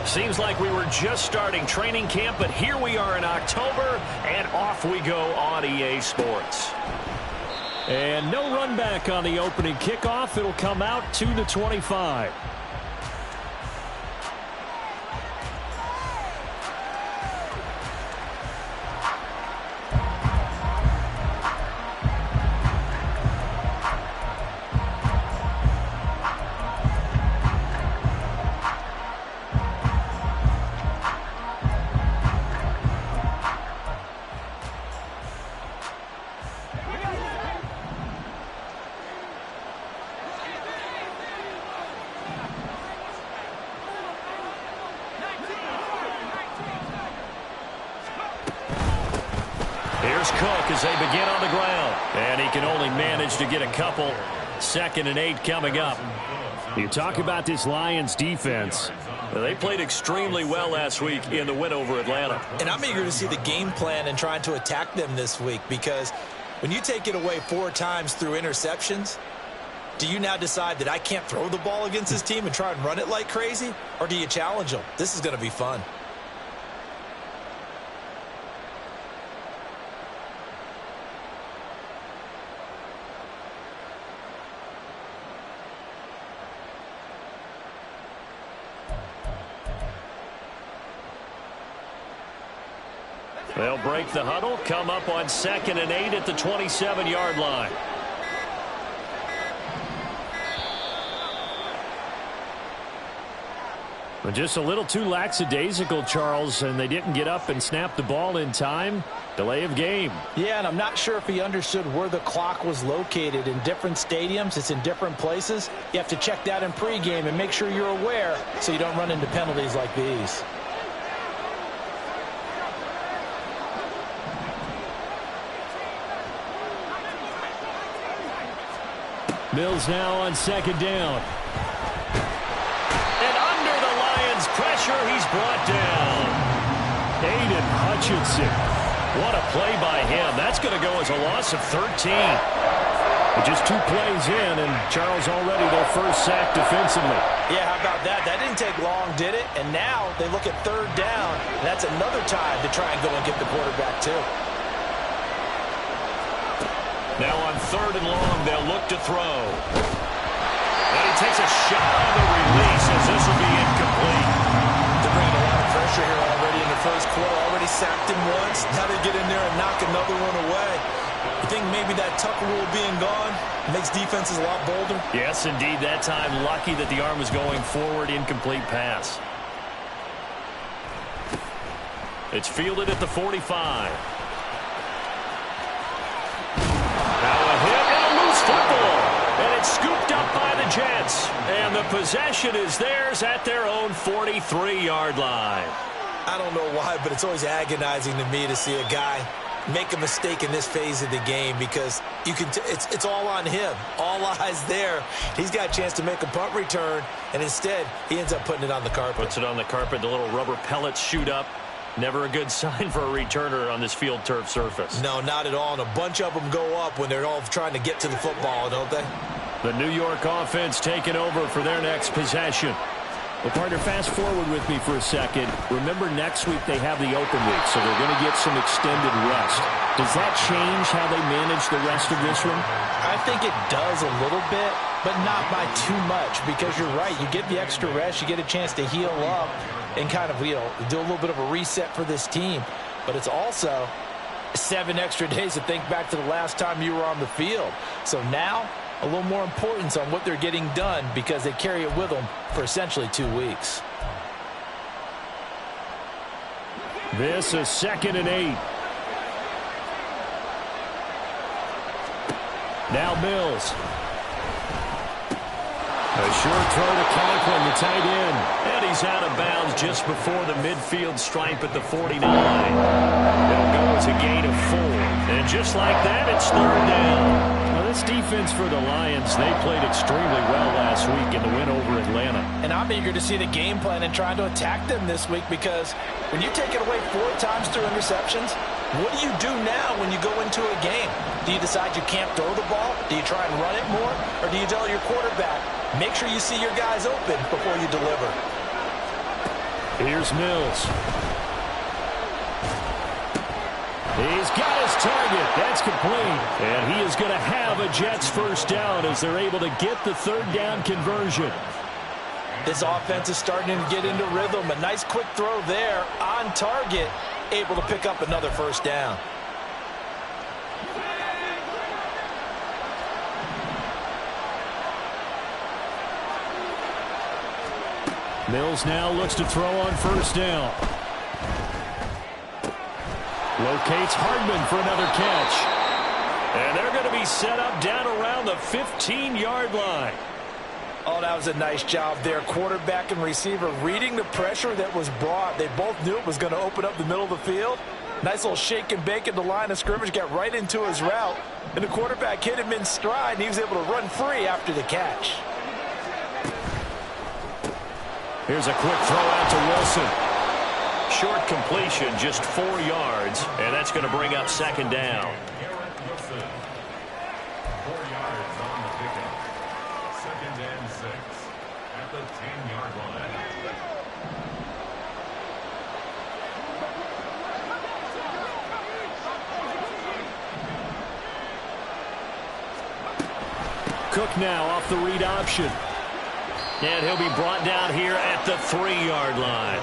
Seems like we were just starting training camp, but here we are in October, and off we go on EA Sports. And no run back on the opening kickoff. It'll come out to the 25. Here's Cook as they begin on the ground. And he can only manage to get a couple. 2nd and 8 coming up. You talk about this Lions defense. They played extremely well last week in the win over Atlanta. And I'm eager to see the game plan and trying to attack them this week, because when you take it away 4 times through interceptions, do you now decide that I can't throw the ball against this team and try and run it like crazy? Or do you challenge them? This is going to be fun. They'll break the huddle, come up on 2nd and 8 at the 27-yard line. But just a little too lackadaisical, Charles, and they didn't get up and snap the ball in time. Delay of game. Yeah, and I'm not sure if he understood where the clock was located. In different stadiums, it's in different places. You have to check that in pregame and make sure you're aware so you don't run into penalties like these. Mills now on 2nd down. And under the Lions' pressure, he's brought down. Aiden Hutchinson. What a play by him. That's going to go as a loss of 13. But just 2 plays in, and Charles already their first sack defensively. Yeah, how about that? That didn't take long, did it? And now they look at 3rd down. And that's another time to try and go and get the quarterback, too. Now on 3rd and long, they'll look to throw. And he takes a shot on the release as this will be incomplete. They're bringing a lot of pressure here already in the first quarter. Already sacked him once. Now they get in there and knock another one away. You think maybe that Tucker rule being gone makes defenses a lot bolder? Yes, indeed. That time, lucky that the arm was going forward. Incomplete pass. It's fielded at the 45. Football, and it's scooped up by the Jets, and the possession is theirs at their own 43-yard line. I don't know why, but it's always agonizing to me to see a guy make a mistake in this phase of the game, because you can it's all on him. All eyes there. He's got a chance to make a punt return, and instead he ends up putting it on the carpet. Puts it on the carpet. The little rubber pellets shoot up. Never a good sign for a returner on this field turf surface. No, not at all. And a bunch of them go up when they're all trying to get to the football, don't they? The New York offense taking over for their next possession. Well, partner, fast forward with me for a second. Remember, next week they have the open week, so they're going to get some extended rest. Does that change how they manage the rest of this one? I think it does a little bit, but not by too much, because you're right. You get the extra rest, you get a chance to heal up and kind of, do a little bit of a reset for this team. But it's also 7 extra days to think back to the last time you were on the field. So now, a little more importance on what they're getting done, because they carry it with them for essentially 2 weeks. This is 2nd and 8. Now Mills. A short throw to Conklin, the tight end. And he's out of bounds just before the midfield stripe at the 49. It'll go as a gain of 4. And just like that, it's 3rd down. Well, this defense for the Lions, they played extremely well last week in the win over Atlanta. And I'm eager to see the game plan and trying to attack them this week, because when you take it away 4 times through interceptions, what do you do now when you go into a game? Do you decide you can't throw the ball? Do you try and run it more? Or do you tell your quarterback, make sure you see your guys open before you deliver? Here's Mills. He's got his target. That's complete. And he is going to have a Jets first down as they're able to get the third down conversion. This offense is starting to get into rhythm. A nice quick throw there on target, able to pick up another first down. Mills now looks to throw on first down. Locates Hardman for another catch. And they're going to be set up down around the 15-yard line. Oh, that was a nice job there. Quarterback and receiver reading the pressure that was brought. They both knew it was going to open up the middle of the field. Nice little shake and bake at the line of scrimmage. Got right into his route. And the quarterback hit him in stride, and he was able to run free after the catch. Here's a quick throw out to Wilson. Short completion, just 4 yards, and that's going to bring up second down. 4 yards on the pickup. 2nd and 6 at the 10-yard line. Cook now off the read option. And he'll be brought down here at the 3-yard line.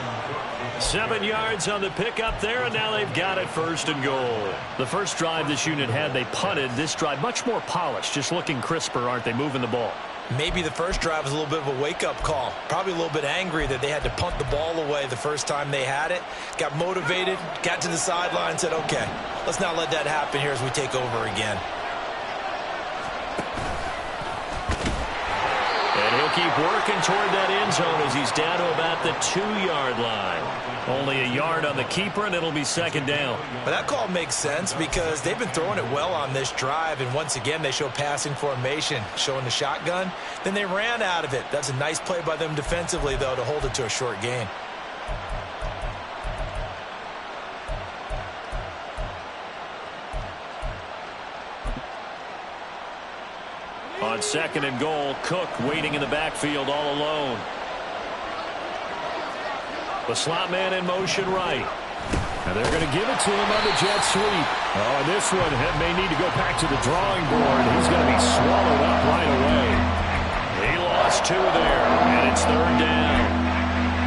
7 yards on the pickup there, and now they've got it first and goal. The first drive this unit had, they punted. This drive, much more polished, just looking crisper, aren't they, moving the ball? Maybe the first drive was a little bit of a wake-up call. Probably a little bit angry that they had to punt the ball away the first time they had it. Got motivated, got to the sideline, said, okay, let's not let that happen here as we take over again. And he'll keep working toward that end zone as he's down to about the 2-yard line. Only a yard on the keeper, and it'll be second down. But that call makes sense because they've been throwing it well on this drive, and once again they show passing formation, showing the shotgun. Then they ran out of it. That's a nice play by them defensively, though, to hold it to a short gain. On second and goal, Cook waiting in the backfield all alone. The slot man in motion right. And they're going to give it to him on the jet sweep. Oh, and this one may need to go back to the drawing board. He's going to be swallowed up right away. He lost 2 there, and it's third down.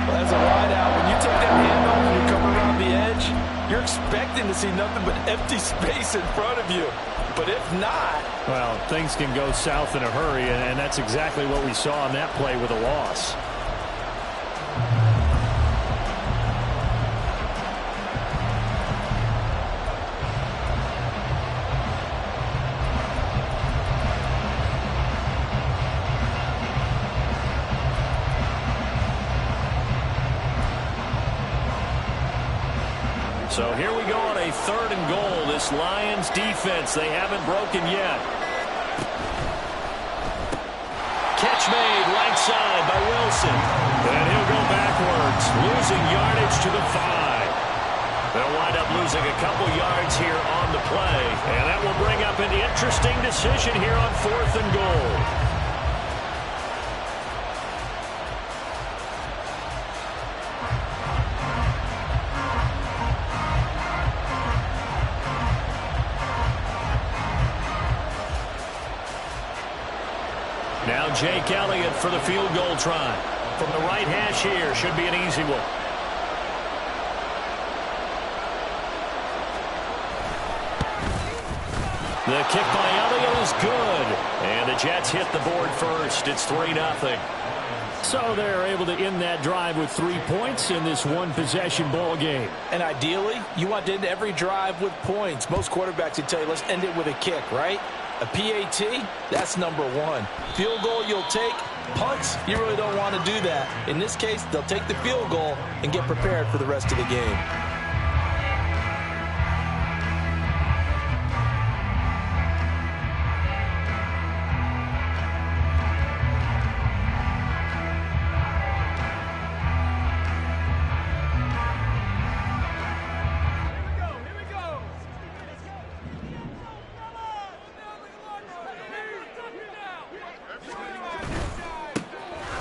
Well, as a wideout, when you take that handoff and you come around the edge, you're expecting to see nothing but empty space in front of you. But if not... Well, things can go south in a hurry, and that's exactly what we saw on that play with a loss. So here we go on a third and goal. This Lions defense, they haven't broken yet. Catch made right side by Wilson. And he'll go backwards, losing yardage to the 5. They'll wind up losing a couple yards here on the play. And that will bring up an interesting decision here on 4th and goal. Now Jake Elliott for the field goal try. From the right hash here, should be an easy one. The kick by Elliott is good. And the Jets hit the board first. It's 3-0. So they're able to end that drive with 3 points in this one-possession ball game. And ideally, you want to end every drive with points. Most quarterbacks would tell you, let's end it with a kick, right? A PAT, that's number 1. Field goal you'll take. Punts, you really don't want to do that. In this case, they'll take the field goal and get prepared for the rest of the game.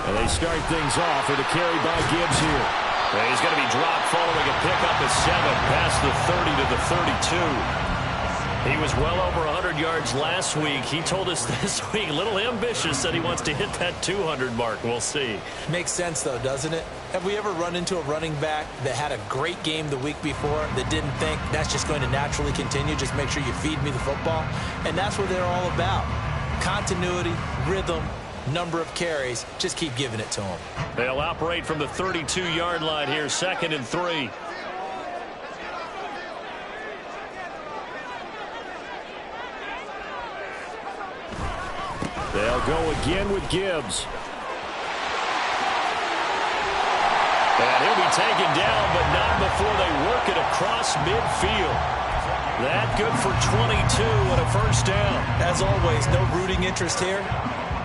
And they start things off with a carry by Gibbs here. He's going to be dropped following a pickup of 7 past the 30 to the 32. He was well over 100 yards last week. He told us this week, a little ambitious, that he wants to hit that 200 mark. We'll see. Makes sense, though, doesn't it? Have we ever run into a running back that had a great game the week before that didn't think that's just going to naturally continue? Just make sure you feed me the football. And that's what they're all about. Continuity, rhythm, number of carries. Just keep giving it to them. They'll operate from the 32-yard line here, 2nd and 3. They'll go again with Gibbs. And he'll be taken down, but not before they work it across midfield. That good for 22 and a first down. As always, no rooting interest here,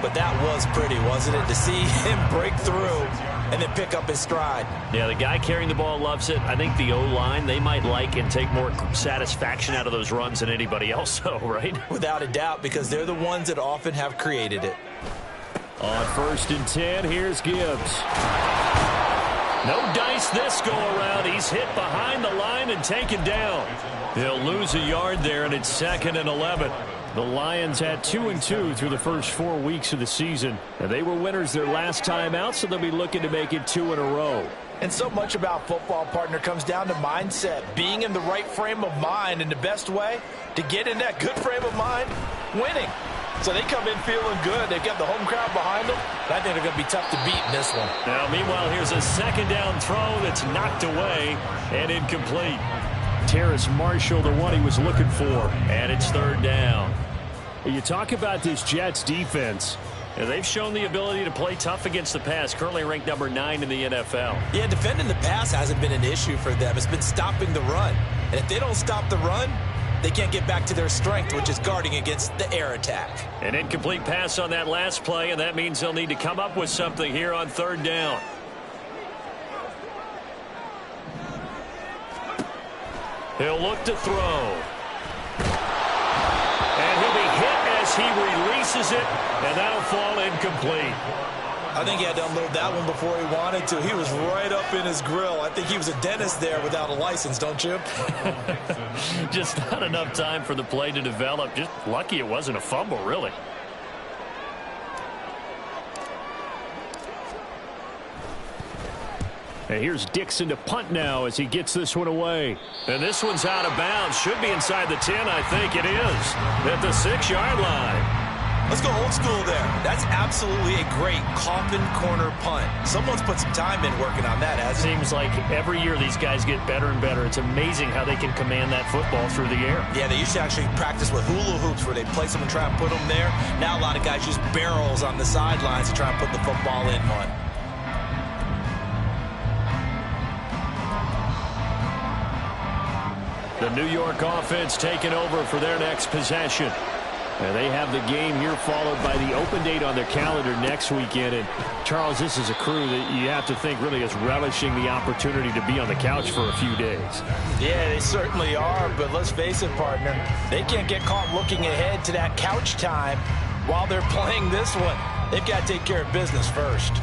but that was pretty, wasn't it? To see him break through and then pick up his stride. Yeah, the guy carrying the ball loves it. I think the O-line, they might like and take more satisfaction out of those runs than anybody else, though, right? Without a doubt, because they're the ones that often have created it. On 1st and 10, here's Gibbs. No dice this go around. He's hit behind the line and taken down. He'll lose a yard there, and it's 2nd and 11. The Lions had 2-2 through the first 4 weeks of the season, and they were winners their last time out, so they'll be looking to make it 2 in a row. And so much about football, partner, comes down to mindset, being in the right frame of mind, and the best way to get in that good frame of mind, winning. So they come in feeling good. They've got the home crowd behind them. I think they're going to be tough to beat in this one. Now, meanwhile, here's a 2nd down throw that's knocked away and incomplete. Terrace Marshall, the one he was looking for, and it's 3rd down. You talk about this Jets defense. And they've shown the ability to play tough against the pass, currently ranked number 9 in the NFL. Yeah, defending the pass hasn't been an issue for them. It's been stopping the run. And if they don't stop the run, they can't get back to their strength, which is guarding against the air attack. An incomplete pass on that last play, and that means they'll need to come up with something here on 3rd down. He'll look to throw. And he'll be hit as he releases it, and that'll fall incomplete. I think he had to unload that one before he wanted to. He was right up in his grill. I think he was a dentist there without a license, don't you? Just not enough time for the play to develop. Just lucky it wasn't a fumble, really. And here's Dixon to punt now as he gets this one away. And this one's out of bounds. Should be inside the 10, I think it is. At the 6-yard line. Let's go old school there. That's absolutely a great coffin corner punt. Someone's put some time in working on that, hasn't it? Seems like every year these guys get better and better. It's amazing how they can command that football through the air. Yeah, they used to actually practice with hula hoops where they place them and try and put them there. Now a lot of guys use barrels on the sidelines to try and put the football in one. The New York offense taking over for their next possession. And they have the game here followed by the open date on their calendar next weekend. And, Charles, this is a crew that you have to think really is relishing the opportunity to be on the couch for a few days. Yeah, they certainly are, but let's face it, partner. They can't get caught looking ahead to that couch time while they're playing this one. They've got to take care of business first.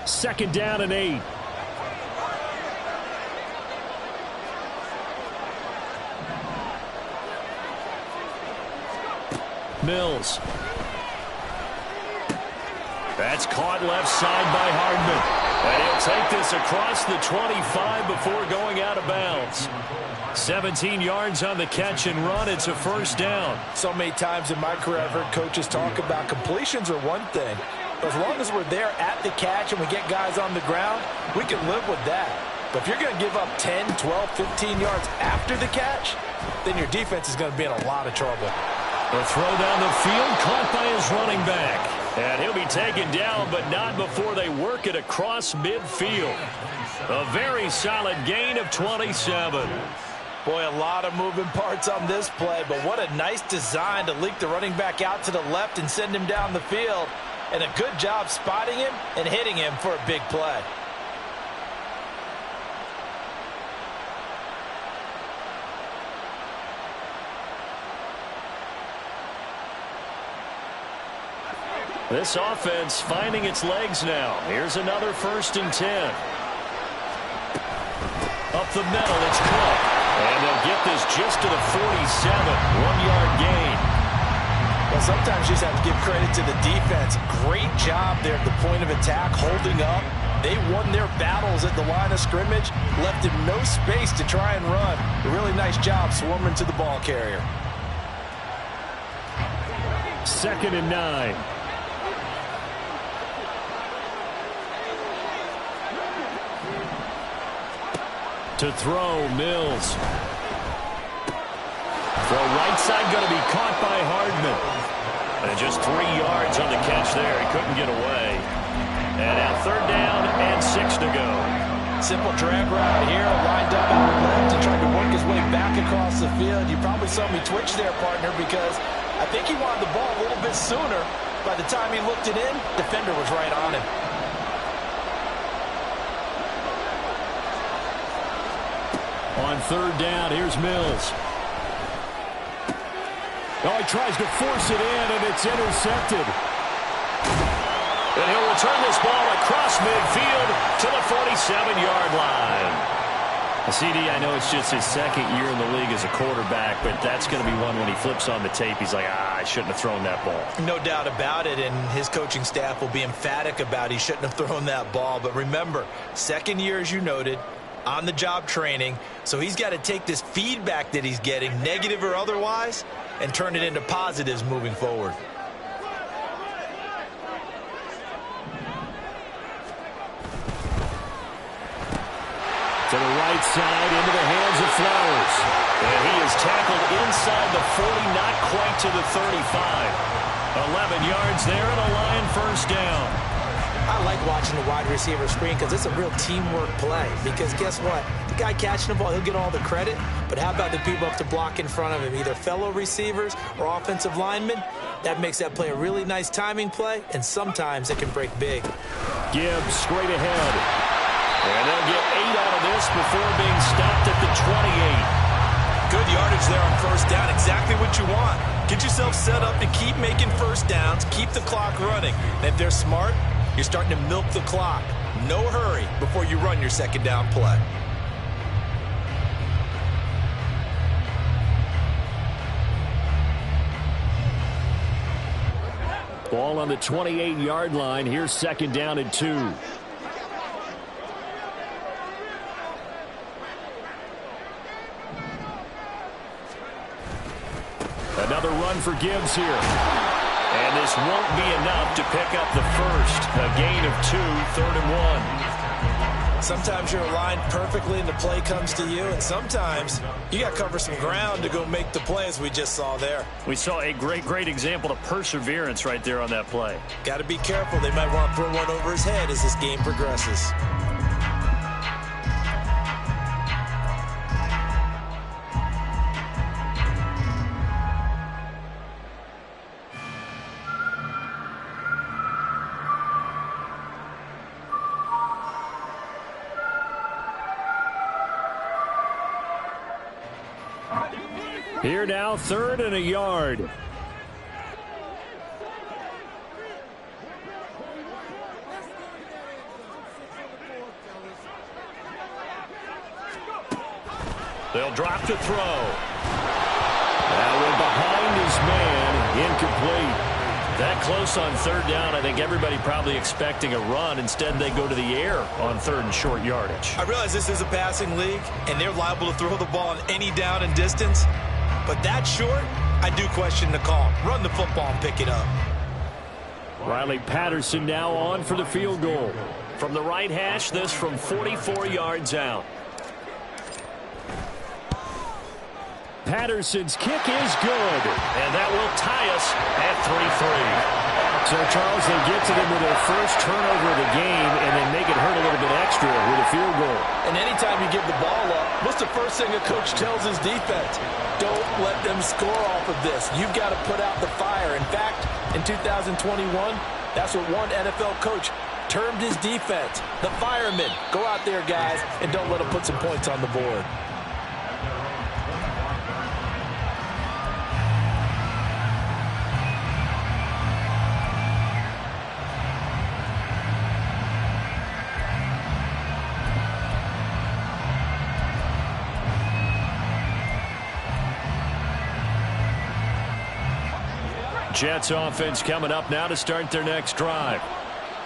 Second down and 8. Mills. That's caught left side by Hardman. And he'll take this across the 25 before going out of bounds. 17 yards on the catch and run. It's a first down. So many times in my career I've heard coaches talk about completions are one thing. As long as we're there at the catch and we get guys on the ground, we can live with that. But if you're going to give up 10, 12, 15 yards after the catch, then your defense is going to be in a lot of trouble. The throw down the field caught by his running back. And he'll be taken down, but not before they work it across midfield. A very solid gain of 27. Boy, a lot of moving parts on this play, but what a nice design to leak the running back out to the left and send him down the field. And a good job spotting him and hitting him for a big play. This offense finding its legs now. Here's another 1st and 10. Up the middle, it's Cook. And they'll get this just to the 47. 1-yard gain. Well, sometimes you just have to give credit to the defense. Great job there at the point of attack, holding up. They won their battles at the line of scrimmage, left him no space to try and run. A really nice job swarming to the ball carrier. 2nd and 9. To throw, Mills. Throw right side going to be caught by Hardman. And just 3 yards on the catch there. He couldn't get away. And now 3rd down and 6 to go. Simple drag route here, lined up out left and tried to work his way back across the field. You probably saw me twitch there, partner, because I think he wanted the ball a little bit sooner. By the time he looked it in, defender was right on him. On 3rd down, here's Mills. Oh, he tries to force it in, and it's intercepted. And he'll return this ball across midfield to the 47-yard line. CD, I know it's just his 2nd year in the league as a quarterback, but that's going to be one when he flips on the tape, he's like, I shouldn't have thrown that ball. No doubt about it, and his coaching staff will be emphatic about he shouldn't have thrown that ball. But remember, 2nd year, as you noted, on-the-job training, so he's got to take this feedback that he's getting, negative or otherwise, and turn it into positives moving forward. To the right side, into the hands of Flowers. And he is tackled inside the 40, not quite to the 35. 11 yards there and a Lion 1st down. I like watching the wide receiver screen because it's a real teamwork play. Because guess what? The guy catching the ball, he'll get all the credit. But how about the people up to block in front of him, either fellow receivers or offensive linemen? That makes that play a really nice timing play, and sometimes it can break big. Gibbs straight ahead. And they'll get 8 out of this before being stopped at the 28. Good yardage there on 1st down. Exactly what you want. Get yourself set up to keep making 1st downs, keep the clock running. And if they're smart, you're starting to milk the clock. No hurry before you run your 2nd down play. Ball on the 28-yard line. Here's 2nd down and 2. Another run for Gibbs here. And this won't be enough to pick up the 1st. A gain of 2, 3rd and 1. Sometimes you're aligned perfectly and the play comes to you, and sometimes you got to cover some ground to go make the play, as we just saw there. We saw a great example of perseverance right there on that play. Got to be careful. They might want to throw one over his head as this game progresses. Here now, 3rd and a yard. They'll drop to throw. That one behind his man, incomplete. That close on 3rd down, I think everybody probably expecting a run. Instead, they go to the air on 3rd and short yardage. I realize this is a passing league, and they're liable to throw the ball on any down and distance. But that short, I do question the call. Run the football and pick it up. Riley Patterson now on for the field goal. From the right hash, this from 44 yards out. Patterson's kick is good, and that will tie us at 3-3. So, Charles, they get to them with their first turnover of the game and then make it hurt a little bit extra with a field goal. And anytime you give the ball up, what's the first thing a coach tells his defense? Don't let them score off of this. You've got to put out the fire. In fact, in 2021, that's what one NFL coach termed his defense. The firemen. Go out there, guys, and don't let them put some points on the board. Jets offense coming up now to start their next drive.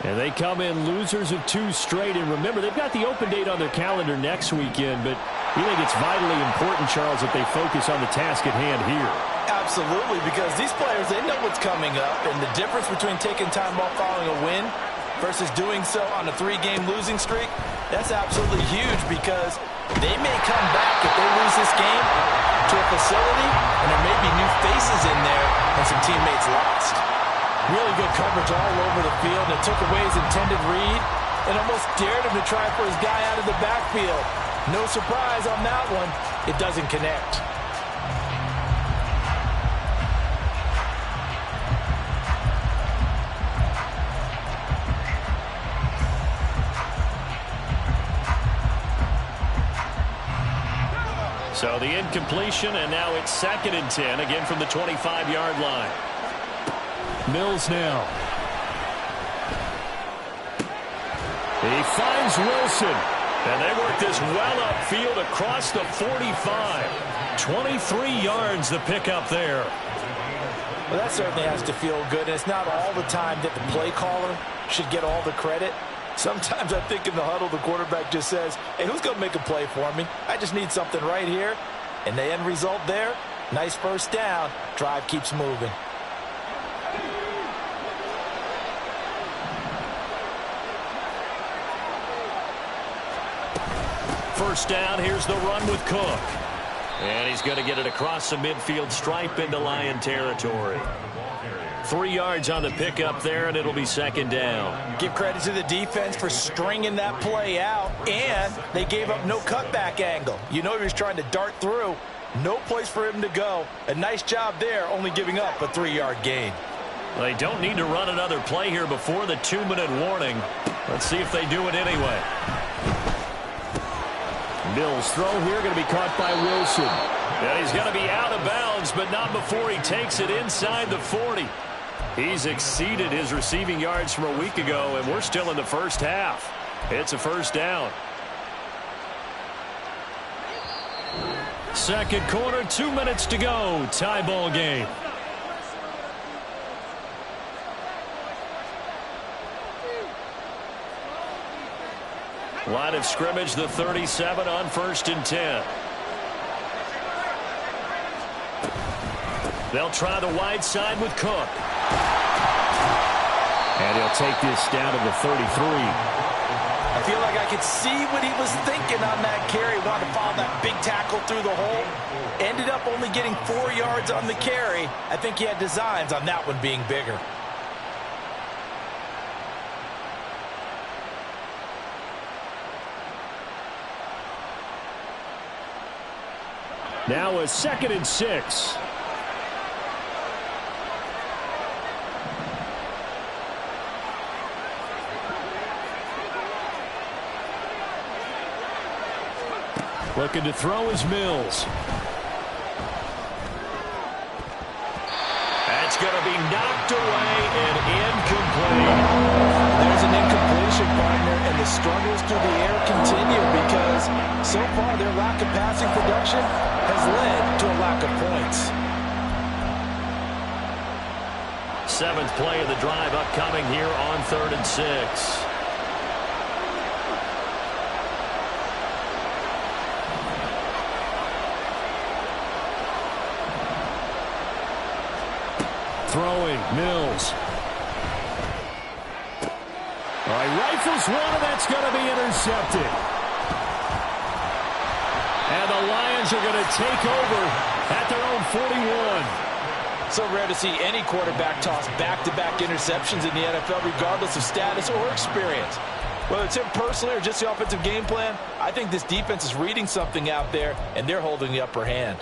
And they come in losers of 2 straight. And remember, they've got the open date on their calendar next weekend, but we think it's vitally important, Charles, that they focus on the task at hand here. Absolutely, because these players, they know what's coming up, and the difference between taking time off following a win versus doing so on a 3-game losing streak, that's absolutely huge, because they may come back if they lose this game to a facility, and there may be new faces in there and some teammates lost. Really good coverage all over the field, and it took away his intended read and almost dared him to try for his guy out of the backfield. No surprise on that one. It doesn't connect. So the incompletion, and now it's 2nd and 10, again from the 25-yard line. Mills now. He finds Wilson, and they work this well upfield across the 45. 23 yards the pickup there. Well, that certainly has to feel good. And it's not all the time that the play caller should get all the credit. Sometimes I think in the huddle, the quarterback just says, hey, who's going to make a play for me? I just need something right here. And the end result there, nice first down. Drive keeps moving. First down, here's the run with Cook. And he's going to get it across the midfield stripe into Lion territory. 3 yards on the pickup there, and it'll be 2nd down. Give credit to the defense for stringing that play out, and they gave up no cutback angle. You know he was trying to dart through. No place for him to go. A nice job there, only giving up a 3-yard gain. They don't need to run another play here before the 2-minute warning. Let's see if they do it anyway. Mills' throw here going to be caught by Wilson. And he's going to be out of bounds, but not before he takes it inside the 40. He's exceeded his receiving yards from a week ago, and we're still in the first half. It's a first down. Second quarter, 2 minutes to go. Tie ball game. Line of scrimmage, the 37 on 1st and 10. They'll try the wide side with Cook. And he'll take this down to the 33. I feel like I could see what he was thinking on that carry. Wanted to follow that big tackle through the hole. Ended up only getting 4 yards on the carry. I think he had designs on that one being bigger. Now a 2nd and 6. Looking to throw is Mills. That's going to be knocked away and incomplete. There's an incompletion, partner, and the struggles through the air continue because so far their lack of passing production has led to a lack of points. 7th play of the drive upcoming here on 3rd and 6. Throwing, Mills. All right, rifles one, and that's going to be intercepted. And the Lions are going to take over at their own 41. So rare to see any quarterback toss back-to-back interceptions in the NFL, regardless of status or experience. Whether it's him personally or just the offensive game plan, I think this defense is reading something out there, and they're holding the upper hand.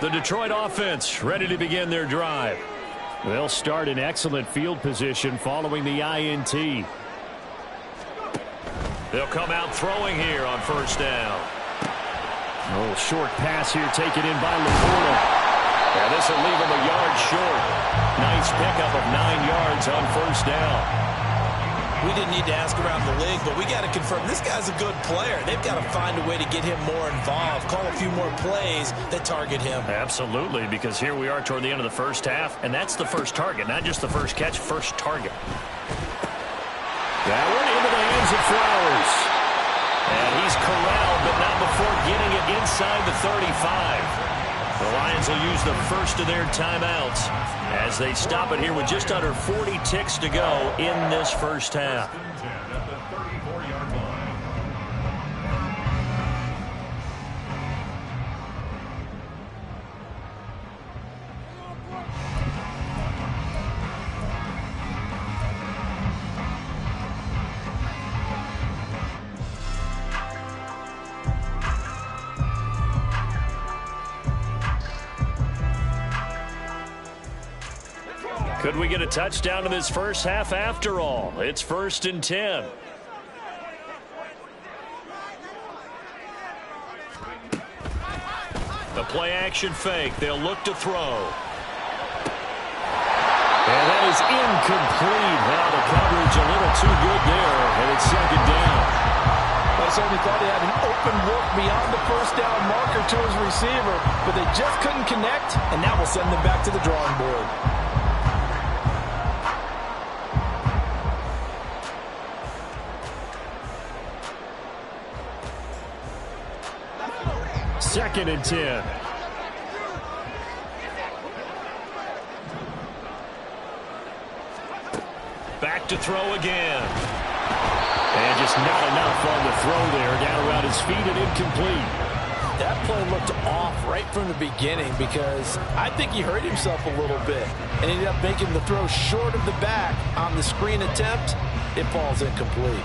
The Detroit offense ready to begin their drive. They'll start in excellent field position following the INT. They'll come out throwing here on first down. A little short pass here taken in by Laporta. And this will leave him a yard short. Nice pickup of 9 yards on first down. We didn't need to ask around the league, but we got to confirm this guy's a good player. They've got to find a way to get him more involved, call a few more plays that target him. Absolutely, because here we are toward the end of the first half, and that's the first target, not just the first catch, first target. That one into the hands of Flowers. And he's corralled, but not before getting it inside the 35. The Lions will use the first of their timeouts as they stop it here with just under 40 ticks to go in this first half. Could we get a touchdown in this first half after all? It's 1st and 10. The play action fake. They'll look to throw. And that is incomplete. Now the coverage a little too good there, and it's 2nd down. I certainly thought he had an open look beyond the first down marker to his receiver, but they just couldn't connect, and that will send them back to the drawing board. 2nd and 10. Back to throw again. And just not enough on the throw there. Down around his feet and incomplete. That play looked off right from the beginning because I think he hurt himself a little bit and ended up making the throw short of the back on the screen attempt. It falls incomplete.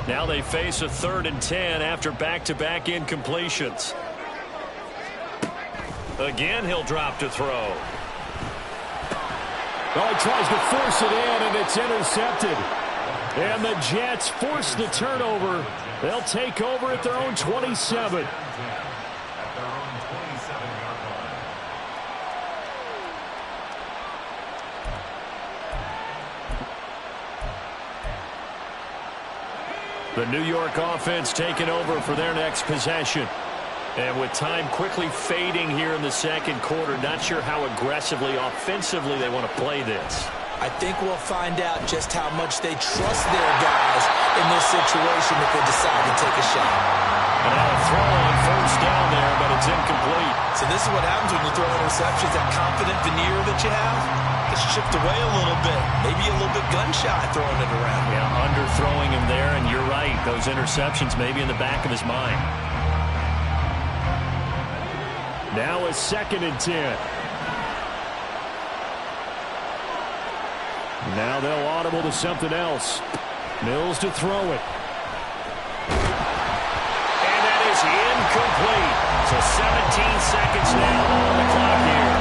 Now they face a 3rd and 10 after back-to-back incompletions. Again, he'll drop to throw. Well, he tries to force it in, and it's intercepted. And the Jets force the turnover. They'll take over at their own 27. The New York offense taking over for their next possession. And with time quickly fading here in the second quarter, not sure how aggressively, offensively they want to play this. I think we'll find out just how much they trust their guys in this situation if they decide to take a shot. And now a throw on first down there, but it's incomplete. So this is what happens when you throw interceptions. That confident veneer that you have gets chipped away a little bit. Maybe a little bit gun-shy throwing it around. Yeah, underthrowing him there, and you're right. Those interceptions maybe in the back of his mind. Now a 2nd and 10. Now they'll audible to something else. Mills to throw it. And that is incomplete. So 17 seconds now on the clock here.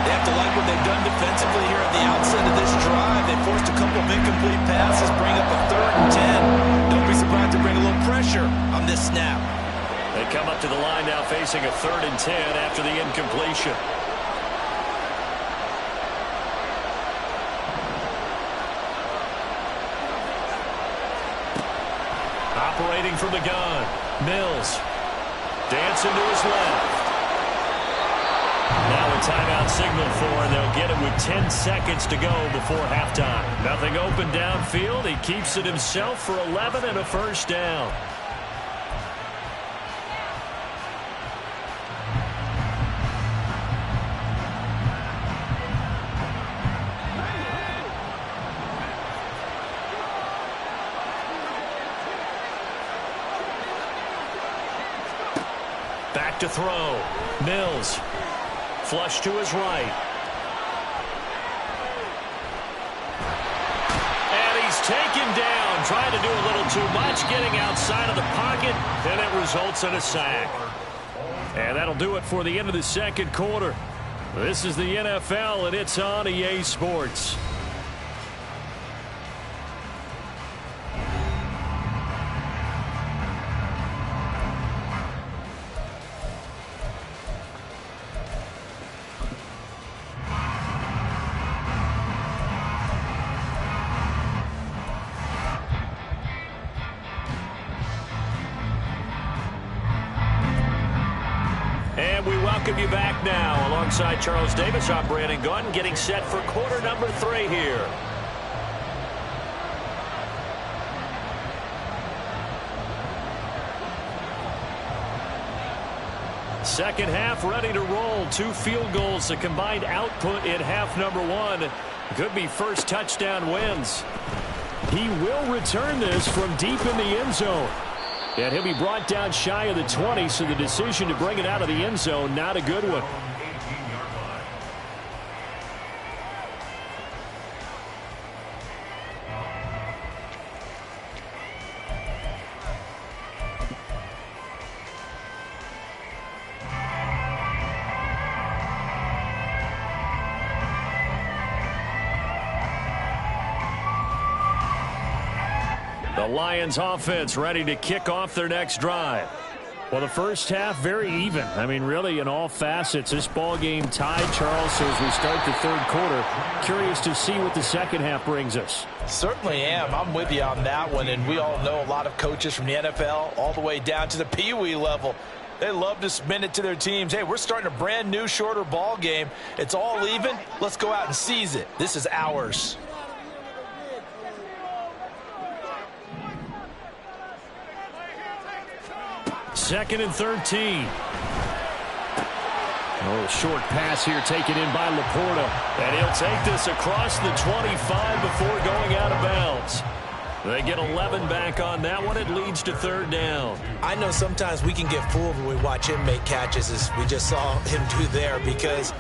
They have to like what they've done defensively here at the outset of this drive. They forced a couple of incomplete passes, bring up a 3rd and 10. Don't be surprised to bring a little pressure on this snap. They come up to the line now facing a 3rd and 10 after the incompletion. Operating from the gun, Mills. Dancing to his left. Now a timeout signal for, and they'll get it with 10 seconds to go before halftime. Nothing open downfield. He keeps it himself for 11 and a first down. Back to throw. Mills. Flush to his right. And he's taken down. Trying to do a little too much. Getting outside of the pocket. And it results in a sack. And that'll do it for the end of the second quarter. This is the NFL, and it's on EA Sports. And we welcome you back now. Alongside Charles Davis, I'm Brandon Gunn, getting set for quarter number 3 here. Second half ready to roll. 2 field goals, the combined output in half number 1. Could be first touchdown wins. He will return this from deep in the end zone. And he'll be brought down shy of the 20, so the decision to bring it out of the end zone, not a good one. The Lions offense ready to kick off their next drive. Well, the first half very even. I mean, really in all facets. This ball game tied, Charles, so as we start the third quarter, curious to see what the second half brings us. Certainly am. I'm with you on that one, and we all know a lot of coaches from the NFL all the way down to the Pee-wee level. They love to spin it to their teams. Hey, we're starting a brand new, shorter ball game. It's all even. Let's go out and seize it. This is ours. Second and 13. Oh, short pass here taken in by Laporta. And he'll take this across the 25 before going out of bounds. They get 11 back on that one. It leads to third down. I know sometimes we can get fooled when we watch him make catches, as we just saw him do there, because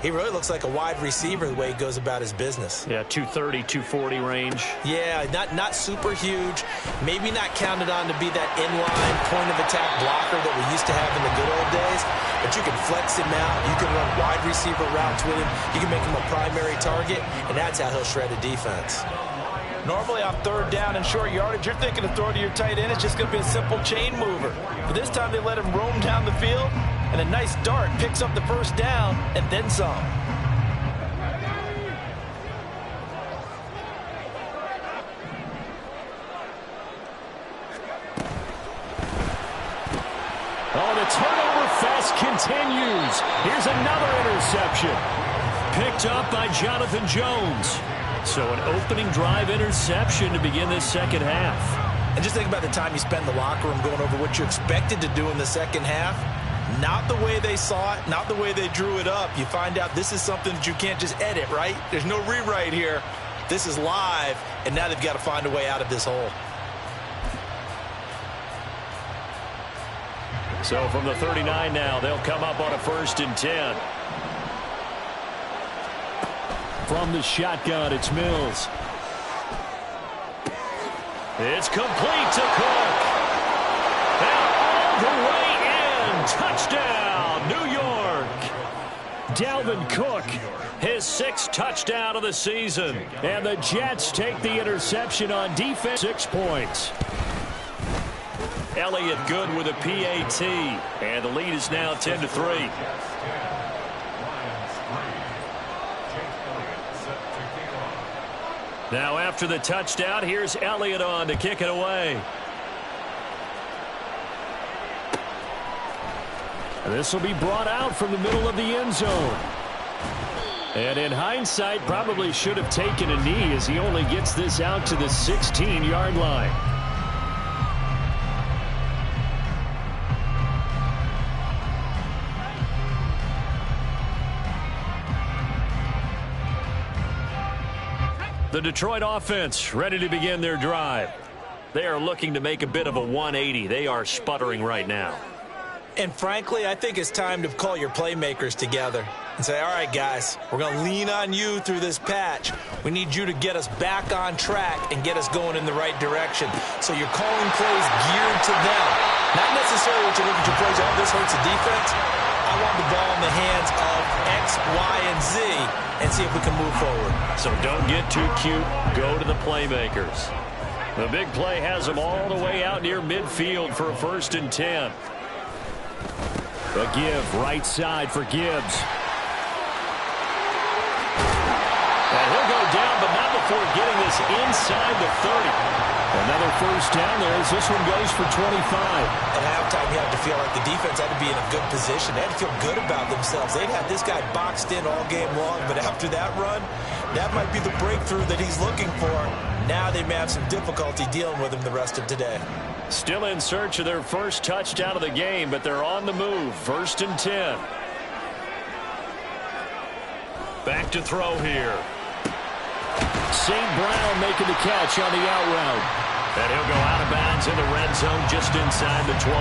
he really looks like a wide receiver the way he goes about his business. Yeah, 230, 240 range. Yeah, not super huge. Maybe not counted on to be that inline point-of-attack blocker that we used to have in the good old days. But you can flex him out. You can run wide receiver routes with him. You can make him a primary target, and that's how he'll shred a defense. Normally on third down and short yardage, you're thinking of throwing to your tight end. It's just going to be a simple chain mover. But this time they let him roam down the field, and a nice dart picks up the first down and then some. Oh, the turnover fest continues. Here's another interception. Picked up by Jonathan Jones. So an opening drive interception to begin this second half. And just think about the time you spend in the locker room going over what you expected to do in the second half. Not the way they saw it, not the way they drew it up. You find out this is something that you can't just edit, right? There's no rewrite here. This is live, and now they've got to find a way out of this hole. So from the 39 now, they'll come up on a 1st and 10. From the shotgun, it's Mills. It's complete to Cook. And all the way in. Touchdown, New York. Dalvin Cook. His 6th touchdown of the season. And the Jets take the interception on defense. 6 points. Elliott good with a PAT. And the lead is now 10-3. Now after the touchdown, here's Elliott on to kick it away. This will be brought out from the middle of the end zone. And in hindsight, probably should have taken a knee as he only gets this out to the 16-yard line. The Detroit offense ready to begin their drive. They are looking to make a bit of a 180. They are sputtering right now. And frankly, I think it's time to call your playmakers together and say, all right, guys, we're going to lean on you through this patch. We need you to get us back on track and get us going in the right direction. So you're calling plays geared to them. Not necessarily what you look at your plays, oh, this hurts the defense. I want the ball in the hands of X, Y, and Z and see if we can move forward. So don't get too cute. Go to the playmakers. The big play has them all the way out near midfield for a 1st and 10. A give right side for Gibbs. And he'll go down, but not before getting this inside the 30. Another 1st down there as this one goes for 25. At halftime, you had to feel like the defense had to be in a good position. They had to feel good about themselves. They'd had this guy boxed in all game long, but after that run, that might be the breakthrough that he's looking for. Now they may have some difficulty dealing with him the rest of today. Still in search of their first touchdown of the game, but they're on the move. 1st and 10. Back to throw here. St. Brown making the catch on the out route. And he'll go out of bounds in the red zone just inside the 20.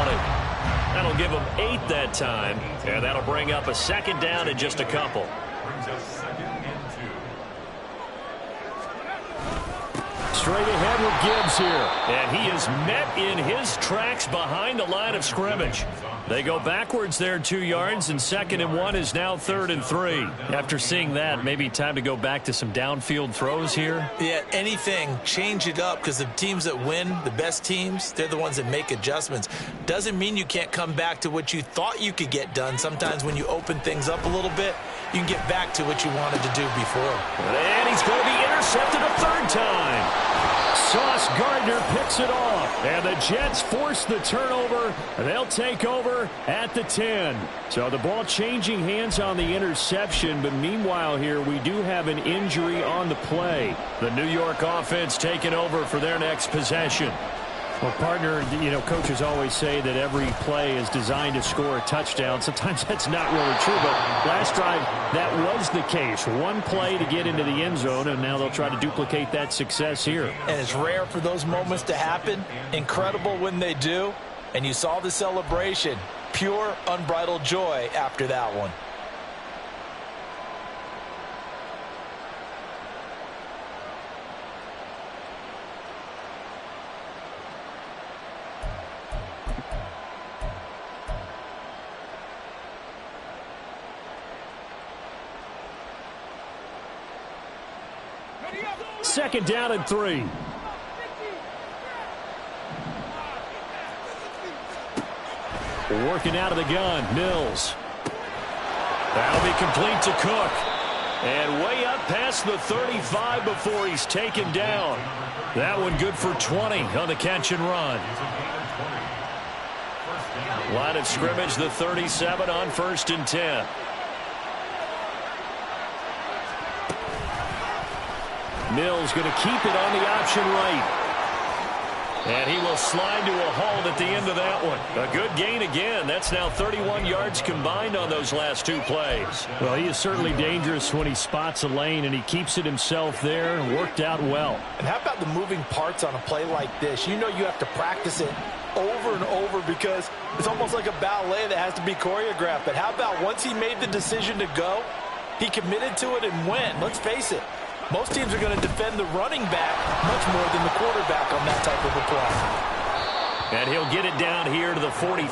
That'll give him 8 that time, and that'll bring up a 2nd down in just a couple. Brings us 2nd and 2. Straight ahead with Gibbs here. And he is met in his tracks behind the line of scrimmage. They go backwards there 2 yards, and 2nd and 1 is now 3rd and 3. After seeing that, maybe time to go back to some downfield throws here. Yeah, anything. Change it up, because the teams that win, the best teams, they're the ones that make adjustments. Doesn't mean you can't come back to what you thought you could get done. Sometimes when you open things up a little bit, you can get back to what you wanted to do before. And he's going to be intercepted a 3rd time. Sauce Gardner picks it off, and the Jets force the turnover. They'll take over at the 10. So the ball changing hands on the interception, but meanwhile here we do have an injury on the play. The New York offense taking over for their next possession. Well, partner, coaches always say that every play is designed to score a touchdown. Sometimes that's not really true, but last drive, that was the case. One play to get into the end zone, and now they'll try to duplicate that success here. And it's rare for those moments to happen. Incredible when they do. And you saw the celebration. Pure, unbridled joy after that one. Second down and 3. Working out of the gun, Mills. That'll be complete to Cook. And way up past the 35 before he's taken down. That one good for 20 on the catch and run. Line of scrimmage, the 37 on 1st and 10. Mills going to keep it on the option right. And he will slide to a halt at the end of that one. A good gain again. That's now 31 yards combined on those last 2 plays. Well, he is certainly dangerous when he spots a lane, and he keeps it himself there. Worked out well. And how about the moving parts on a play like this? You know you have to practice it over and over because it's almost like a ballet that has to be choreographed. But how about once he made the decision to go, he committed to it and went. Let's face it. Most teams are going to defend the running back much more than the quarterback on that type of a play. And he'll get it down here to the 43.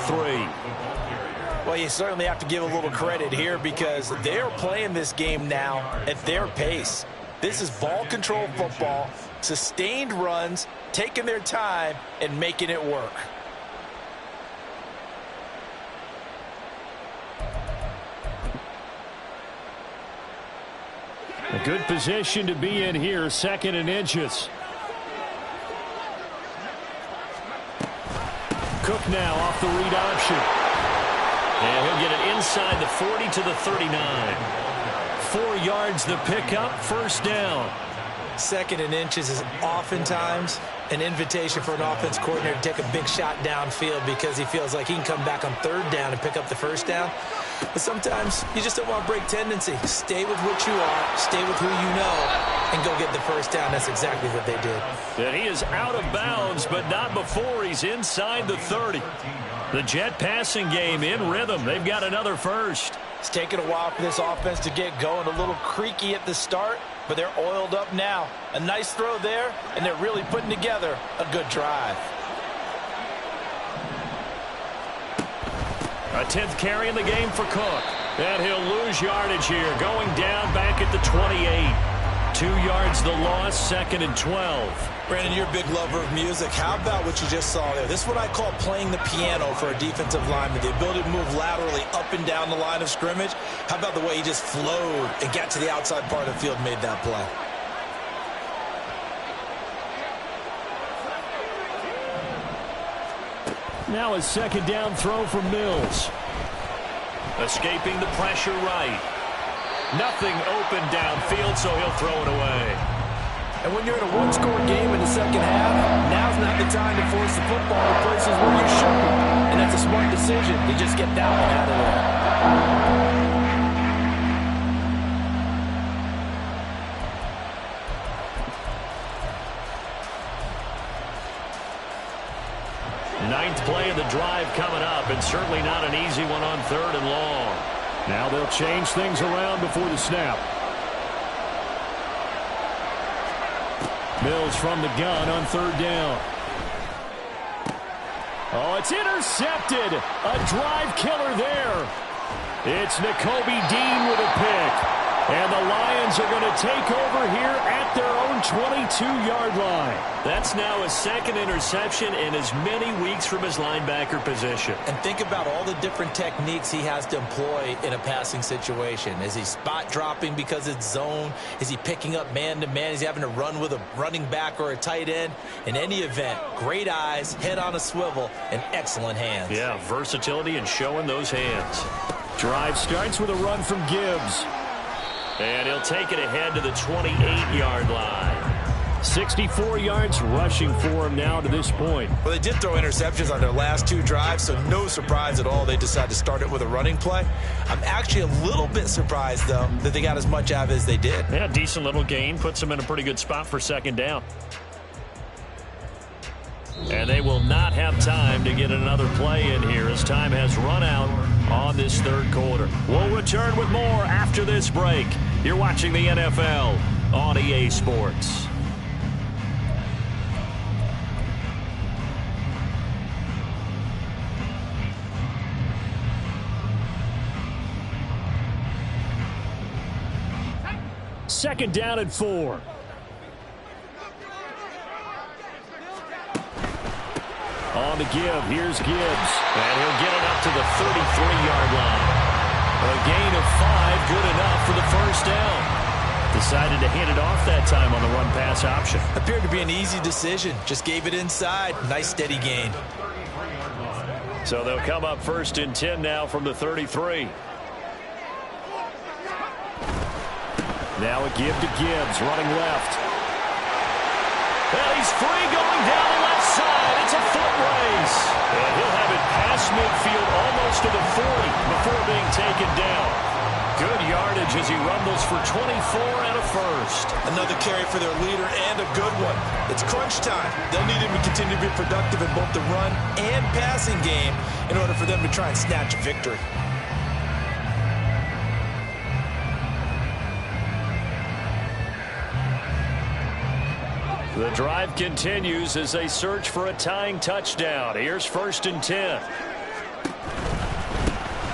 Well, you certainly have to give a little credit here because they're playing this game now at their pace. This is ball control football, sustained runs, taking their time, and making it work. A good position to be in here, 2nd and inches. Cook now off the read option. And he'll get it inside the 40 to the 39. 4 yards the pickup, 1st down. 2nd and inches is oftentimes an invitation for an offense coordinator to take a big shot downfield because he feels like he can come back on 3rd down and pick up the 1st down. But sometimes you just don't want to break tendency. Stay with what you are, stay with who you know, and go get the 1st down. That's exactly what they did. And he is out of bounds, but not before he's inside the 30. The Jet passing game in rhythm. They've got another first. It's taken a while for this offense to get going. A little creaky at the start, but they're oiled up now. A nice throw there, and they're really putting together a good drive. A 10th carry in the game for Cook. And he'll lose yardage here. Going down back at the 28. 2 yards the loss, 2nd and 12. Brandon, you're a big lover of music. How about what you just saw there? This is what I call playing the piano for a defensive lineman. The ability to move laterally up and down the line of scrimmage. How about the way he just flowed and got to the outside part of the field and made that play? Now a 2nd down throw for Mills. Escaping the pressure right. Nothing open downfield, so he'll throw it away. And when you're in a one-score game in the second half, now's not the time to force the football to places where you shouldn't. And that's a smart decision to just get that one out of there. 9th play of the drive coming up, and certainly not an easy one on 3rd and long. Now they'll change things around before the snap. Mills from the gun on 3rd down. Oh, it's intercepted. A drive killer there. It's Nakobe Dean with a pick. And the Lions are going to take over here at their own 22-yard line. That's now a 2nd interception in as many weeks from his linebacker position. And think about all the different techniques he has to employ in a passing situation. Is he spot dropping because it's zone? Is he picking up man-to-man? Is he having to run with a running back or a tight end? In any event, great eyes, head on a swivel, and excellent hands. Yeah, versatility and showing those hands. Drive starts with a run from Gibbs. And he'll take it ahead to the 28-yard line. 64 yards rushing for him now to this point. Well, they did throw interceptions on their last 2 drives, so no surprise at all they decided to start it with a running play. I'm actually a little bit surprised, though, that they got as much out of it as they did. Yeah, decent little gain. Puts them in a pretty good spot for 2nd down. And they will not have time to get another play in here as time has run out on this 3rd quarter. We'll return with more after this break. You're watching the NFL on EA Sports. Second down and 4. On the give, here's Gibbs. And he'll get it up to the 33-yard line. A gain of 5, good enough for the 1st down. Decided to hand it off that time on the run-pass option. Appeared to be an easy decision. Just gave it inside. Nice, steady gain. So they'll come up 1st and 10 now from the 33. Now a give to Gibbs, running left. Well, he's free going down the left side. It's a foot race. And he'll have it past midfield almost to the 40 before being taken down. Good yardage as he rumbles for 24 and a first. Another carry for their leader and a good one. It's crunch time. They'll need him to continue to be productive in both the run and passing game in order for them to try and snatch a victory. The drive continues as they search for a tying touchdown. Here's 1st and 10.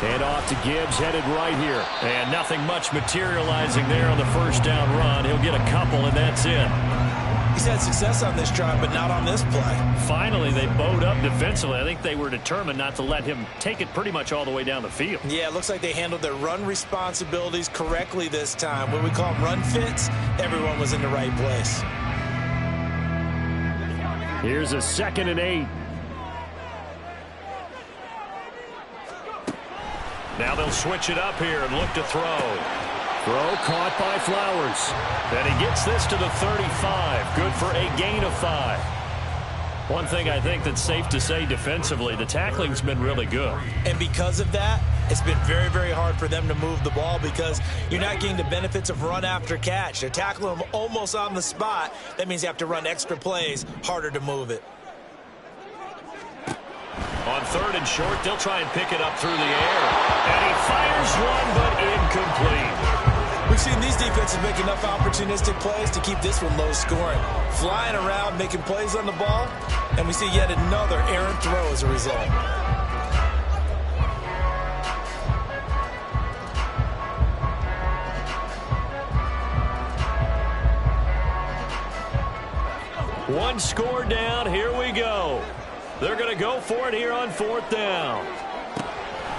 And off to Gibbs, headed right here. And nothing much materializing there on the 1st down run. He'll get a couple, and that's it. He's had success on this drive, but not on this play. Finally, they bowed up defensively. I think they were determined not to let him take it pretty much all the way down the field. Yeah, it looks like they handled their run responsibilities correctly this time. What we call run fits, everyone was in the right place. Here's a 2nd and 8. Now they'll switch it up here and look to throw. Throw caught by Flowers. And he gets this to the 35. Good for a gain of 5. One thing I think that's safe to say defensively, the tackling's been really good. And because of that, it's been very, very hard for them to move the ball because you're not getting the benefits of run after catch. They're tackling them almost on the spot. That means you have to run extra plays, harder to move it. On 3rd and short. They'll try and pick it up through the air. And he fires one, but incomplete. We've seen these defenses make enough opportunistic plays to keep this one low scoring. Flying around, making plays on the ball, and we see yet another errant throw as a result. One score down. Here we go. They're going to go for it here on 4th down.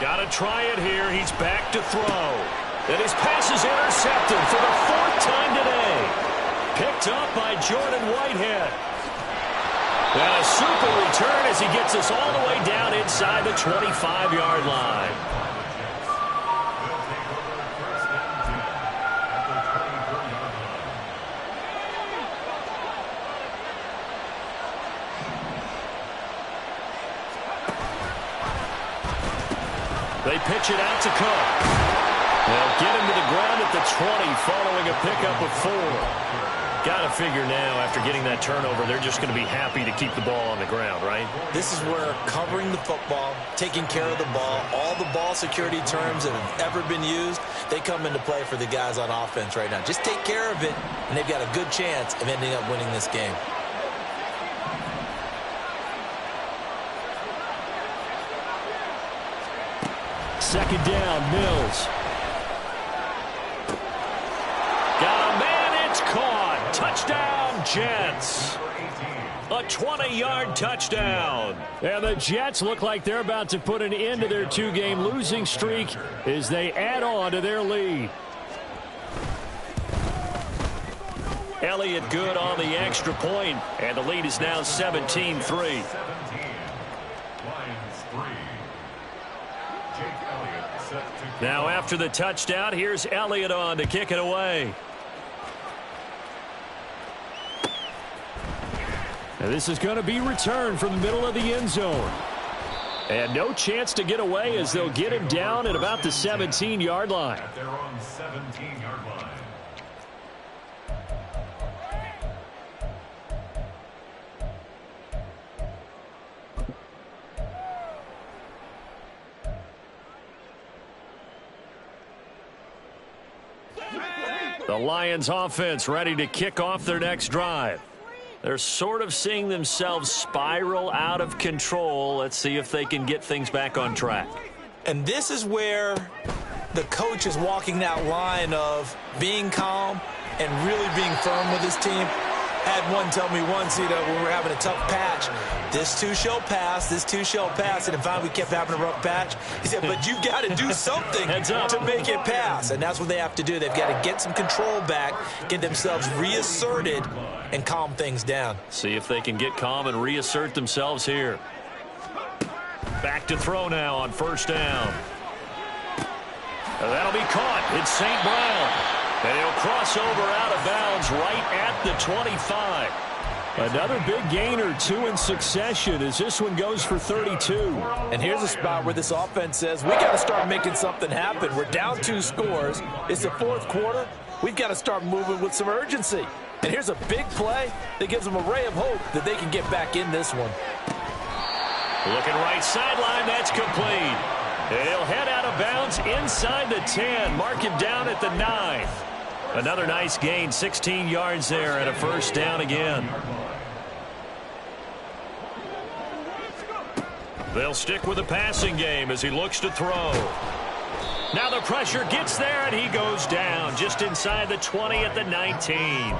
Got to try it here. He's back to throw. And his pass is intercepted for the 4th time today. Picked up by Jordan Whitehead. And a super return as he gets us all the way down inside the 25-yard line. They pitch it out to Cook. They'll get him to the ground at the 20 following a pickup of 4. Got to figure now, after getting that turnover, they're just going to be happy to keep the ball on the ground, right? This is where covering the football, taking care of the ball, all the ball security terms that have ever been used, they come into play for the guys on offense right now. Just take care of it, and they've got a good chance of ending up winning this game. Second down, Mills. Got a man, it's caught. Touchdown, Jets. A 20-yard touchdown. And the Jets look like they're about to put an end to their 2-game losing streak as they add on to their lead. Elliott good on the extra point, and the lead is now 17-3. Now after the touchdown, here's Elliott on to kick it away. And this is going to be returned from the middle of the end zone. And no chance to get away as they'll get him down at about the 17-yard line. At their own 17-yard line. The Lions offense ready to kick off their next drive. They're sort of seeing themselves spiral out of control. Let's see if they can get things back on track. And this is where the coach is walking that line of being calm and really being firm with his team. Had one tell me once, when we were having a tough patch, this too shall pass, this too shall pass. And finally we kept having a rough patch. He said, but you've got to do something to make it pass. And that's what they have to do. They've got to get some control back, get themselves reasserted, and calm things down. See if they can get calm and reassert themselves here. Back to throw now on 1st down. And that'll be caught. It's St. Brown. And he'll cross over out of bounds right at the 25. Another big gain or 2 in succession as this one goes for 32. And here's a spot where this offense says, we got to start making something happen. We're down 2 scores. It's the 4th quarter. We've got to start moving with some urgency. And here's a big play that gives them a ray of hope that they can get back in this one. Looking right sideline, that's complete. And he'll head out of bounds inside the 10. Mark him down at the 9. Another nice gain, 16 yards there and a 1st down again. They'll stick with the passing game as he looks to throw. Now the pressure gets there and he goes down just inside the 20 at the 19.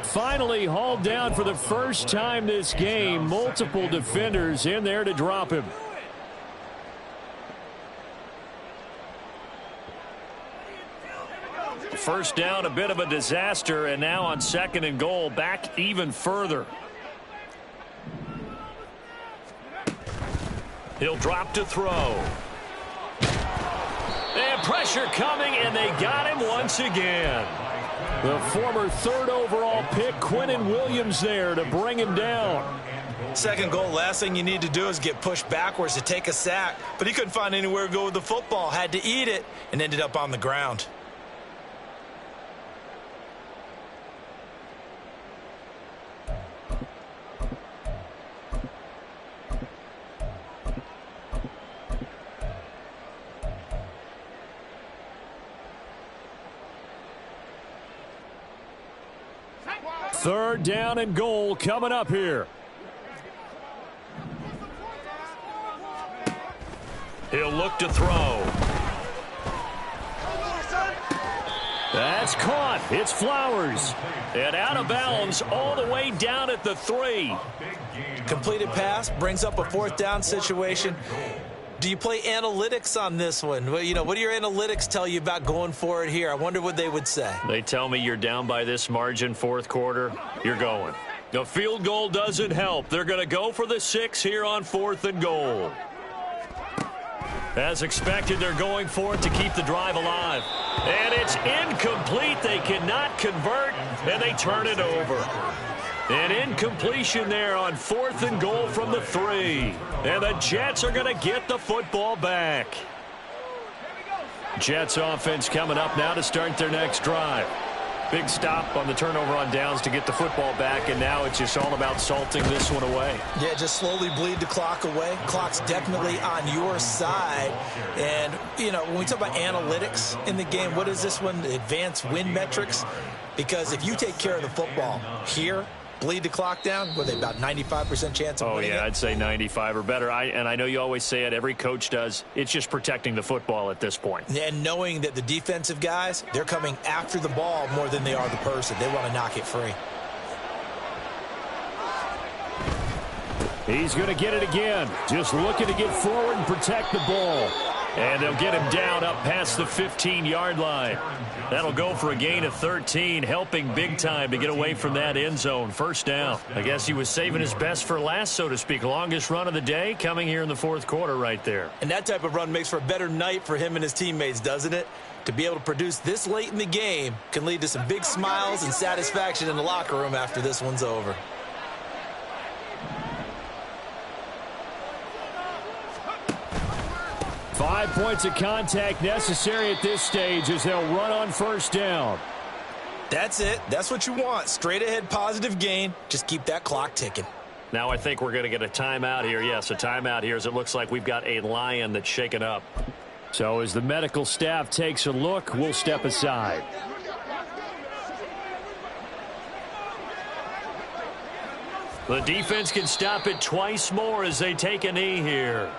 Finally hauled down for the first time this game. Multiple defenders in there to drop him. First down, a bit of a disaster, and now on 2nd and goal, back even further. He'll drop to throw. And pressure coming, and they got him once again. The former 3rd overall pick, Quinnen Williams, there to bring him down. 2nd goal, last thing you need to do is get pushed backwards to take a sack. But he couldn't find anywhere to go with the football, had to eat it, and ended up on the ground. Third down and goal coming up here. He'll look to throw. That's caught. It's Flowers. And out of bounds all the way down at the 3. Completed pass brings up a fourth down situation. Do you play analytics on this one? Well, what do your analytics tell you about going for it here? I wonder what they would say. They tell me you're down by this margin fourth quarter. You're going. The field goal doesn't help. They're going to go for the 6 here on 4th and goal. As expected, they're going for it to keep the drive alive. And it's incomplete. They cannot convert, and they turn it over. An incompletion there on 4th and goal from the 3. And the Jets are going to get the football back. Jets offense coming up now to start their next drive. Big stop on the turnover on downs to get the football back, and now it's just all about salting this one away. Yeah, just slowly bleed the clock away. Clock's definitely on your side. And, when we talk about analytics in the game, what is this one? Advanced win metrics? Because if you take care of the football here, bleed the clock down, were they about 95% chance of winning it? I'd say 95 or better. And I know you always say it, every coach does. It's just protecting the football at this point. And knowing that the defensive guys, they're coming after the ball more than they are the person. They want to knock it free. He's going to get it again. Just looking to get forward and protect the ball. And they'll get him down up past the 15-yard line. That'll go for a gain of 13, helping big time to get away from that end zone. First down. I guess he was saving his best for last, so to speak. Longest run of the day coming here in the fourth quarter right there. And that type of run makes for a better night for him and his teammates, doesn't it? To be able to produce this late in the game can lead to some big smiles and satisfaction in the locker room after this one's over. Five points of contact necessary at this stage as they'll run on first down. That's it. That's what you want. Straight ahead positive gain. Just keep that clock ticking. Now I think we're going to get a timeout here. Yes, a timeout here as it looks like we've got a lion that's shaken up. So as the medical staff takes a look, we'll step aside. The defense can stop it twice more as they take a knee here.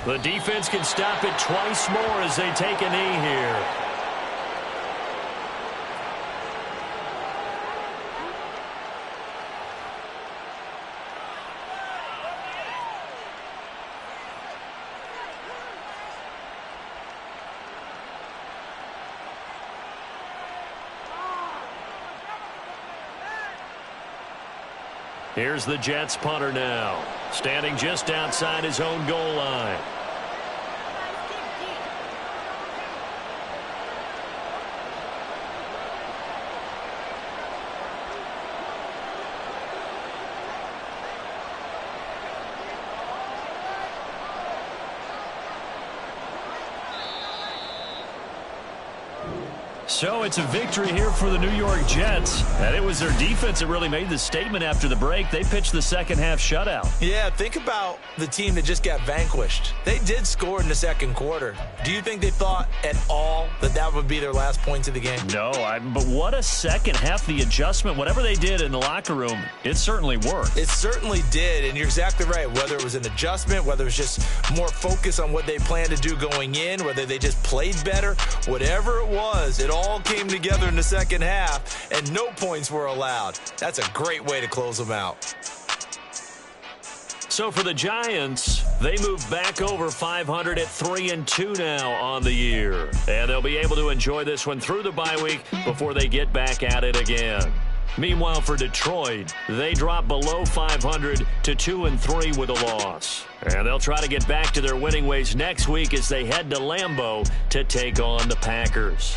The defense can stop it twice more as they take a knee here. Here's the Jets punter now, standing just outside his own goal line. So it's a victory here for the New York Jets. And it was their defense that really made the statement after the break. They pitched the second half shutout. Yeah, think about the team that just got vanquished. They did score in the second quarter. Do you think they thought at all that that would be their last points of the game? No, but what a second half. The adjustment, whatever they did in the locker room, it certainly worked. It certainly did, and you're exactly right. Whether it was an adjustment, whether it was just more focus on what they planned to do going in, whether they just played better, whatever it was, it all came together in the second half, and no points were allowed. That's a great way to close them out. So for the Giants, they move back over 500 at 3-2 now on the year. And they'll be able to enjoy this one through the bye week before they get back at it again. Meanwhile, for Detroit, they drop below 500 to 2-3 with a loss. And they'll try to get back to their winning ways next week as they head to Lambeau to take on the Packers.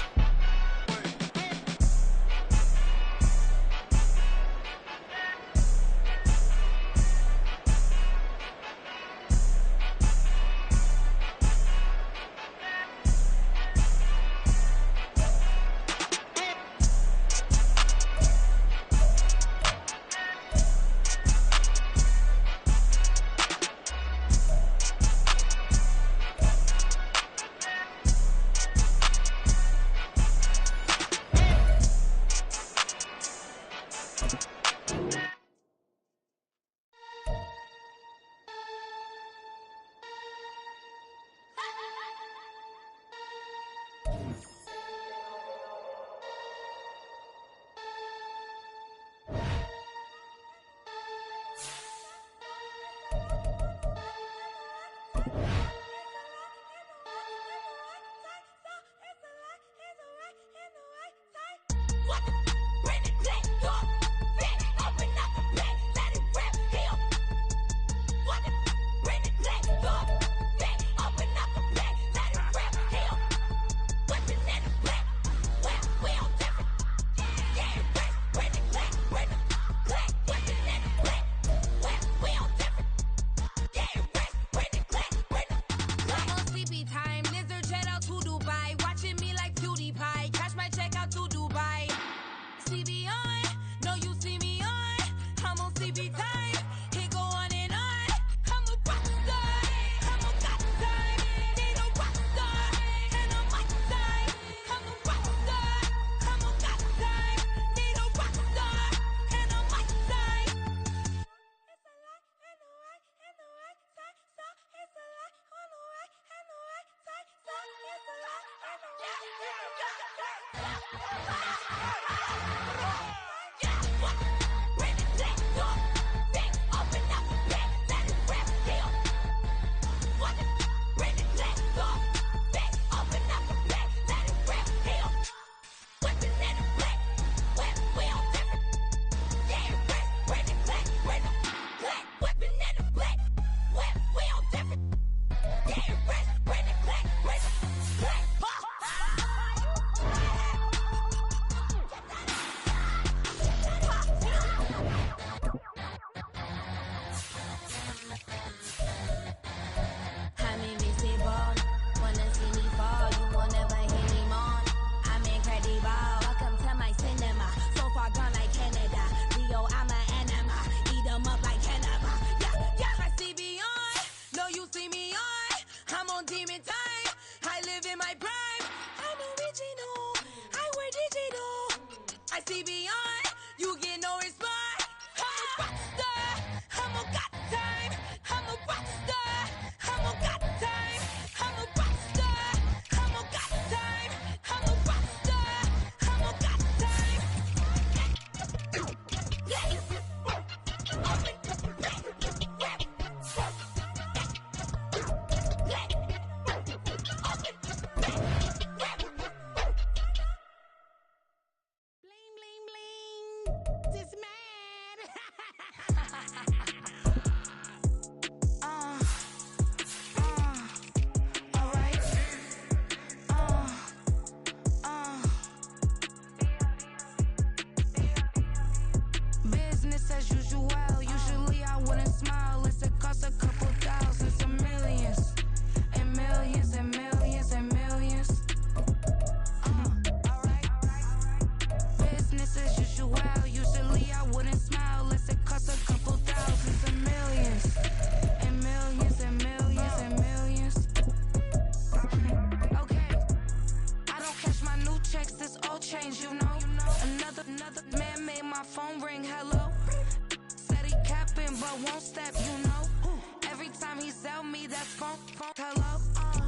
Hello,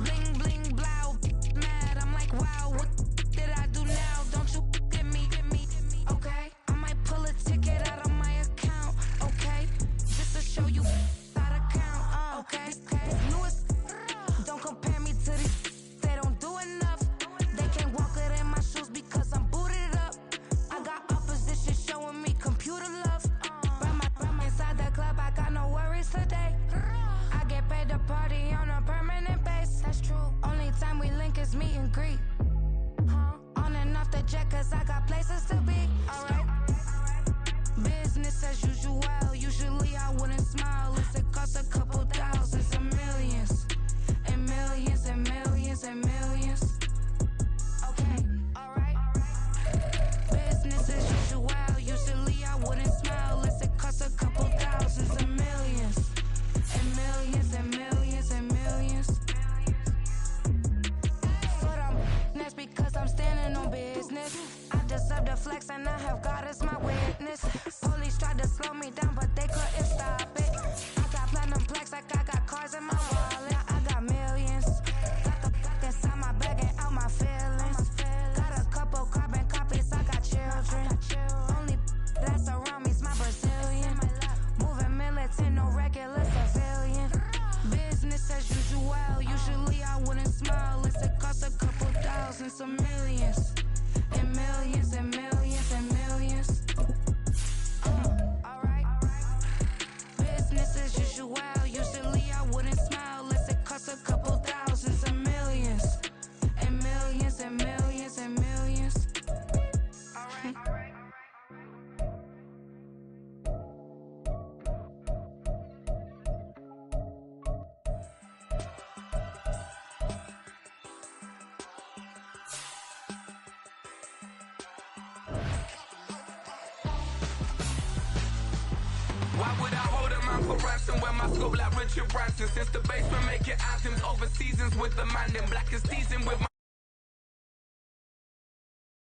bling bling blow, mad. I'm like, wow, what did I do now? Don't you get me, okay? I might pull a ticket out of my account, okay? Just to show you how to count, okay? Lewis, don't compare me to these. They don't do enough. They can't walk it in my shoes because I'm booted up. I got opposition showing me time for ransom. Where my scope like Richard Branson. Since the basement making anthems over seasons with the man in black is seasoned with my